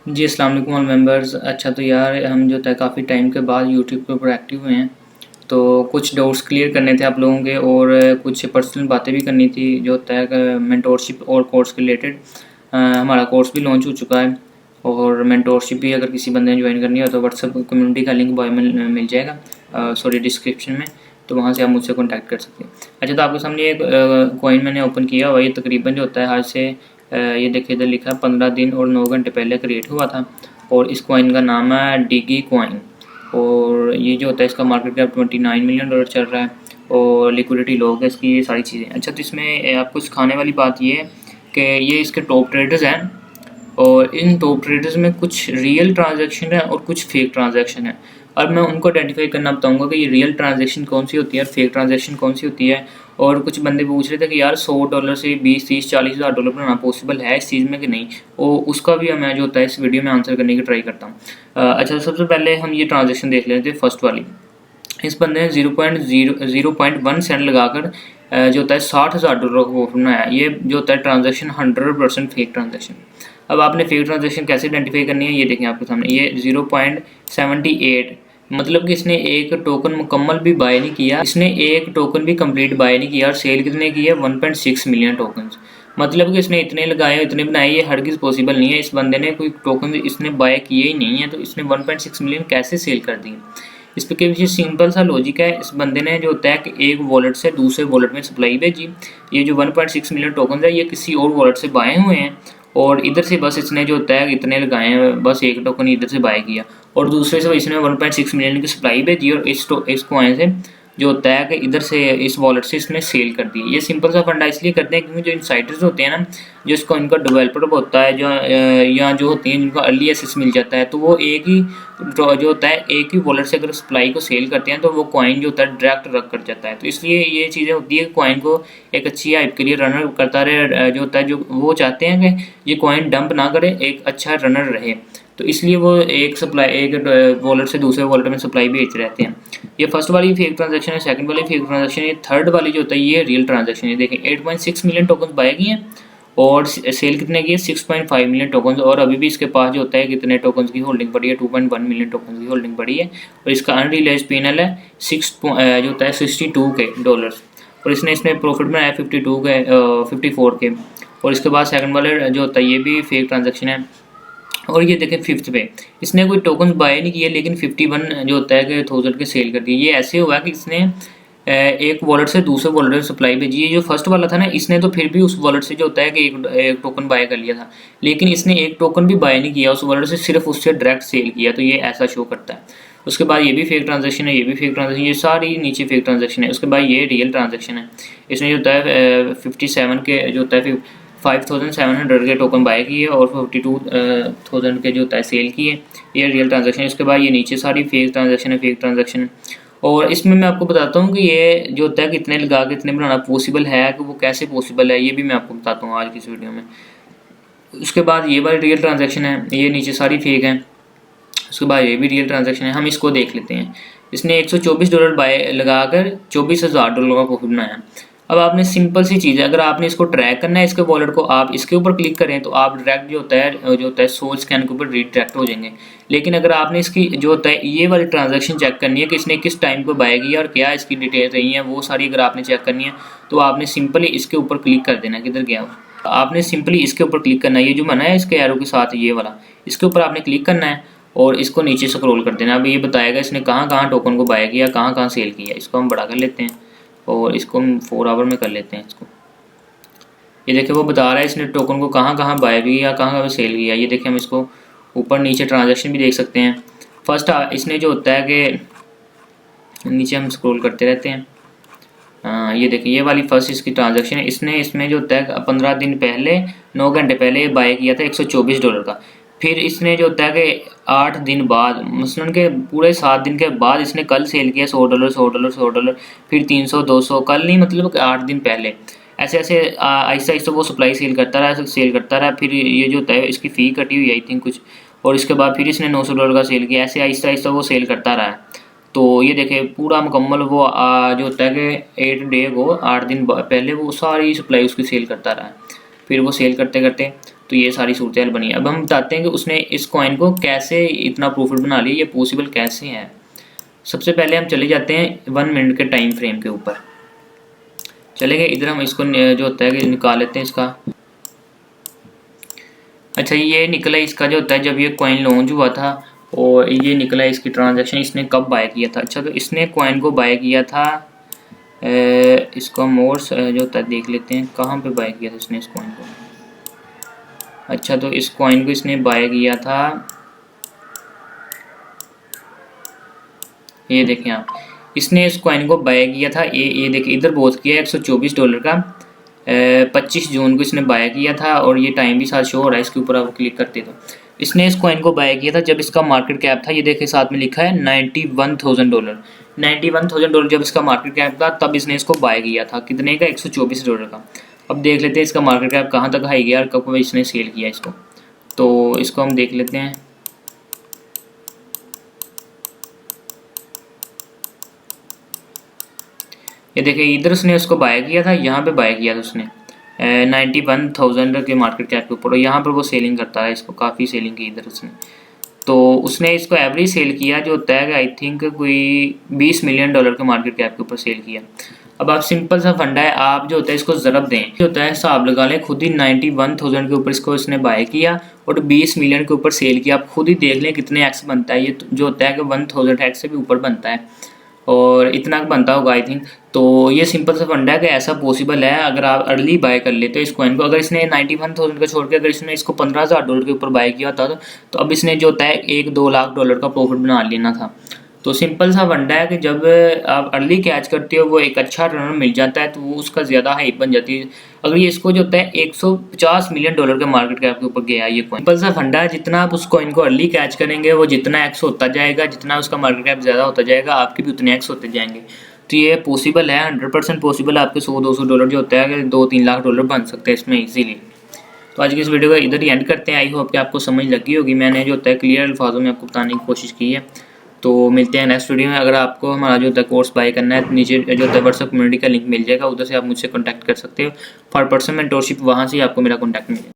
जी, अस्सलाम वालेकुम all members. अच्छा तो यार हम जो है काफ़ी टाइम के बाद यूट्यूब के ऊपर एक्टिव हुए हैं, तो कुछ डाउट्स क्लियर करने थे आप लोगों के और कुछ पर्सनल बातें भी करनी थी जो होता है मेंटोरशिप और कोर्स के रिलेटेड। हमारा कोर्स भी लॉन्च हो चुका है और मेंटोरशिप भी अगर किसी बंदे ने ज्वाइन करनी हो तो व्हाट्सएप कम्युनिटी का लिंक बायो में मिल जाएगा, सॉरी डिस्क्रिप्शन में, तो वहाँ से आप मुझसे कॉन्टैक्ट कर सकते हैं। अच्छा तो आपके सामने एक कॉइन मैंने ओपन किया हुआ, ये तकरीबन जो होता है आज से ये देखिए इधर लिखा है 15 दिन और 9 घंटे पहले क्रिएट हुआ था और इस कॉइन का नाम है डिगी कॉइन और ये जो होता है इसका मार्केट कैप $29 मिलियन चल रहा है और लिक्विडिटी लो है इसकी, ये सारी चीज़ें। अच्छा तो इसमें आपको सिखाने वाली बात ये है कि ये इसके टॉप ट्रेडर्स हैं और इन टॉप ट्रेडर्स में कुछ रियल ट्रांजैक्शन है और कुछ फेक ट्रांजैक्शन है। अब मैं उनको आइडेंटिफाई करना बताऊंगा कि ये रियल ट्रांजैक्शन कौन सी होती है और फेक ट्रांजैक्शन कौन सी होती है। और कुछ बंदे पूछ रहे थे कि यार $100 से 20 30 40 हज़ार डॉलर बनाना पॉसिबल है इस चीज़ में कि नहीं, और उसका भी मैं जो होता है इस वीडियो में आंसर करने की ट्राई करता हूँ। अच्छा सबसे पहले हम ये ट्रांजैक्शन देख लेते हैं फर्स्ट वाली। इस बंदे ने 0.1 सेंट लगाकर जो होता है $60,000 का प्रॉफिट बनाया। ये जो होता है ट्रांजैक्शन 100% फेक ट्रांजैक्शन। अब आपने फेक ट्रांजैक्शन कैसे आइडेंटिफाई करनी है, ये देखें आपके सामने, ये 0.78, मतलब कि इसने एक टोकन मुकम्मल भी बाय नहीं किया, इसने एक टोकन भी कंप्लीट बाय नहीं किया और सेल कितने की है 1.6 मिलियन टोकन। मतलब कि इसने इतने लगाए इतने बनाए, ये हरगिज़ पॉसिबल नहीं है। इस बंदे ने कोई टोकन इसने बाय किए ही नहीं है, तो इसने 1.6 मिलियन कैसे सेल कर दी। इस पे के पीछे सिंपल सा लॉजिक है। इस बंदे ने जो होता है कि एक वॉलेट से दूसरे वॉलेट में सप्लाई भेजी। ये जो 1.6 मिलियन टोकन है ये किसी और वॉलेट से बाय हुए हैं और इधर से बस इसने जो होता है इतने लगाए हैं, बस एक टोकन इधर से बाय किया और दूसरे से इसने 1.6 मिलियन की सप्लाई भेजी और इस कॉइन से जो होता है कि इधर से इस वॉलेट से इसने सेल कर दी। ये सिंपल सा फंडा इसलिए करते हैं क्योंकि जो इनसाइडर्स होते हैं ना, जो इसका इनका डेवलपर होता है जो या जो होती हैं जिनको अर्ली एक्सेस मिल जाता है, तो वो एक ही जो होता है एक ही वॉलेट से अगर सप्लाई को सेल करते हैं तो वो कॉइन जो होता है डायरेक्ट रख कर जाता है। तो इसलिए ये चीज़ें होती है कॉइन को एक अच्छी हाइप के लिए रनर करता रहे, जो होता है जो वो चाहते हैं कि ये कॉइन डंप ना करे, एक अच्छा रनर रहे, तो इसलिए वो एक वॉलेट से दूसरे वॉलेट में सप्लाई भेज रहते हैं। ये फर्स्ट वाली फेक ट्रांजैक्शन है, सेकंड वाली फेक ट्रांजैक्शन है, थर्ड वाली जो होता है ये रियल ट्रांजैक्शन है। देखें 8.6 मिलियन टोकन बाय किए हैं और सेल कितने की है 6.5 मिलियन टोकन, और अभी भी इसके पास जो होता है कितने टोकन की होल्डिंग पड़ी है 2.1 मिलियन टोकन की होल्डिंग पड़ी है और इसका अनरियलाइज्ड P&L है जो होता है $62 और इसने इसमें प्रॉफिट बनाया 54 के। और इसके बाद सेकंड वाले जो होता है ये भी फेक ट्रांजेक्शन है। और ये देखें फिफ्थ पे इसने कोई टोकन बाय नहीं किए लेकिन 51 जो होता है कि 1000 के सेल कर दिए। ये ऐसे हुआ कि इसने एक वॉलेट से दूसरे वॉलेट में सप्लाई भेजी है। जो फर्स्ट वाला था ना, इसने तो फिर भी उस वॉलेट से जो होता है कि एक टोकन बाय कर लिया था, लेकिन इसने एक टोकन भी बाय नहीं किया उस वॉलेट से, सिर्फ उससे डायरेक्ट सेल किया, तो ये ऐसा शो करता है। उसके बाद ये भी फेक ट्रांजेक्शन है, ये भी फेक ट्रांजेक्शन, ये सारी नीचे फेक ट्रांजेक्शन है। उसके बाद ये रियल ट्रांजेक्शन है। इसने जो होता है 57 के जो होता है 5700 के टोकन बाय किए और 52,000 के जो होता है सेल किए, ये रियल ट्रांजेक्शन है। उसके बाद ये नीचे सारी फेक ट्रांजेक्शन है, फेक ट्रांजेक्शन है। और इसमें मैं आपको बताता हूँ कि ये जो होता है कितने लगा के इतने बनाना पॉसिबल है, कि वो कैसे पॉसिबल है, ये भी मैं आपको बताता हूँ आज की इस वीडियो में। उसके बाद ये वाली रियल ट्रांजेक्शन है, ये नीचे सारी फेक है। उसके बाद ये भी रियल ट्रांजेक्शन है, हम इसको देख लेते हैं। इसने $124 बाय लगाकर $24,000 का प्रॉफिट बनाया। अब आपने सिंपल सी चीज़ है, अगर आपने इसको ट्रैक करना है इसके वॉलेट को, आप इसके ऊपर क्लिक करें तो आप डायरेक्ट जो होता है सोल स्कैन के ऊपर रिडायरेक्ट हो जाएंगे। लेकिन अगर आपने इसकी जो होता है ये वाली ट्रांजैक्शन चेक करनी है कि इसने किस टाइम पर बाय किया और क्या इसकी डिटेल रही है, वो सारी अगर आपने चेक करनी है तो आपने सिंपली इसके ऊपर क्लिक कर देना। किधर गया आपने सिंपली इसके ऊपर क्लिक करना है, ये जो बना है इसके एरो के साथ ये वाला, इसके ऊपर आपने क्लिक करना है और इसको नीचे स्क्रॉल कर देना। अब ये बताएगा इसने कहाँ कहाँ टोकन को बाय किया, कहाँ कहाँ सेल किया। इसको हम बड़ा कर लेते हैं और इसको हम 4 आवर में कर लेते हैं इसको। ये देखिए वो बता रहा है इसने टोकन को कहाँ कहाँ बाय भी किया, कहाँ कहाँ सेल किया। ये देखिए हम इसको ऊपर नीचे ट्रांजैक्शन भी देख सकते हैं। फर्स्ट इसने जो होता है कि नीचे हम स्क्रॉल करते रहते हैं, ये देखिए ये वाली फर्स्ट इसकी ट्रांजैक्शन है। इसने इसमें जो होता है 15 दिन पहले 9 घंटे पहले बाय किया था $124 का। फिर इसने जो होता है कि 8 दिन बाद, मसलन के पूरे 7 दिन के बाद इसने कल सेल किया $100 $100 $100, फिर 300 200, कल नहीं मतलब कि 8 दिन पहले। ऐसे ऐसे आहिस्ता आहिस्ता वो सप्लाई सेल करता रहा। फिर ये जो होता है इसकी फ़ी कटी हुई आई थिंक कुछ, और इसके बाद फिर इसने $900 का सेल किया। ऐसे आहिस्ता आहिस्ता वो सेल करता रहा है। तो ये देखे पूरा मुकम्मल वो जो होता है कि 8 डे को 8 दिन पहले वो सारी सप्लाई उसकी सेल करता रहा है। फिर वो सेल करते करते तो ये सारी सूरत बनी है। अब हम बताते हैं कि उसने इस कॉइन को कैसे इतना प्रॉफिट बना लिया, ये पॉसिबल कैसे है। सबसे पहले हम चले जाते हैं 1 मिनट के टाइम फ्रेम के ऊपर चले गए। इधर हम इसको जो होता है कि निकाल लेते हैं इसका। अच्छा, ये निकला इसका जो होता है जब ये कॉइन लॉन्च हुआ था, और ये निकला इसकी ट्रांजैक्शन, इसने कब बाय किया था। अच्छा, तो इसने कॉइन को बाय किया था, इसको हम और जो होता है देख लेते हैं कहाँ पे बाय किया था इसने इस कॉइन को। अच्छा, तो इस कॉइन को इसने बाय किया था, ये देखें आप, इसने इस कॉइन को बाय किया था, ये देखिए इधर बहुत किया $124 का, 25 जून को इसने बाय किया था, और ये टाइम भी साथ शो हो रहा है इसके ऊपर, आप क्लिक करते तो इसने इस कॉइन को बाय किया था जब इसका मार्केट कैप था, ये देखिए साथ में लिखा है $91,000। $91,000 जब इसका मार्केट कैप था तब इसने इसको बाय किया था, कितने का, $124 का। अब देख लेते हैं इसका मार्केट कैप कहाँ तक हाई गया और कब इसने सेल किया इसको, तो इसको हम देख लेते हैं। ये देखिए इधर उसने उसको बाय किया था, यहाँ पे बाय किया था उसने 91,000 के मार्केट कैप के ऊपर, और यहाँ पर वो सेलिंग करता है इसको, काफ़ी सेलिंग की इधर उसने। तो उसने इसको एवरेज सेल किया जो होता है कि आई थिंक कोई $20 मिलियन के मार्केट कैप के ऊपर सेल किया। अब आप सिंपल सा फंडा है, आप जो होता है इसको ज़रब दें, जो होता है हिसाब लगा लें, खुद ही 91,000 के ऊपर इसको इसने बाय किया और 20 मिलियन के ऊपर सेल किया। आप खुद ही देख लें कितने एक्स बनता है, ये जो होता है कि 1000 एक्स से भी ऊपर बनता है, और इतना बनता होगा आई थिंक। तो ये सिंपल सा फंडा है कि ऐसा पॉसिबल है अगर आप अर्ली बाय कर लेते हो इस कॉइन को। अगर इसने 91,000 का छोड़ के अगर इसने इसको $15,000 के ऊपर बाय किया होता तो अब इसने जो होता है $1-2 लाख का प्रॉफिट बना लेना था। तो सिंपल सा फंडा है कि जब आप अर्ली कैच करते हो वो एक अच्छा टर्न मिल जाता है तो वो उसका ज़्यादा हाइप बन जाती है। अगर ये इसको जो होता है $150 मिलियन के मार्केट कैप के ऊपर गया ये कॉइन। सिंपल सा फंडा है, जितना आप उस कॉइन को अर्ली कैच करेंगे वो जितना एक्स होता जाएगा, जितना उसका मार्केट कैप ज़्यादा होता जाएगा आपके भी उतने एक्स होते जाएंगे। तो ये पॉसिबल है, 100% पॉसिबल है। आपके $100-200 जो होता है $2-3 लाख बन सकते हैं इसमें ईजीली। तो आज की इस वीडियो को इधर ही एंड करते हैं। आई होप कि आपको समझ लगी होगी, मैंने जो होता है क्लियर अल्फाजों में आपको बताने की कोशिश की है। तो मिलते हैं नेक्स्ट वीडियो में। अगर आपको हमारा जो होता है कोर्स बाय करना है तो नीचे जो होता है व्हाट्सएप कम्युनिटी का लिंक मिल जाएगा, उधर से आप मुझसे कॉन्टैक्ट कर सकते हो। फॉर पर्सनल मेंटोरशिप वहाँ से ही आपको मेरा कॉन्टैक्ट मिलेगा।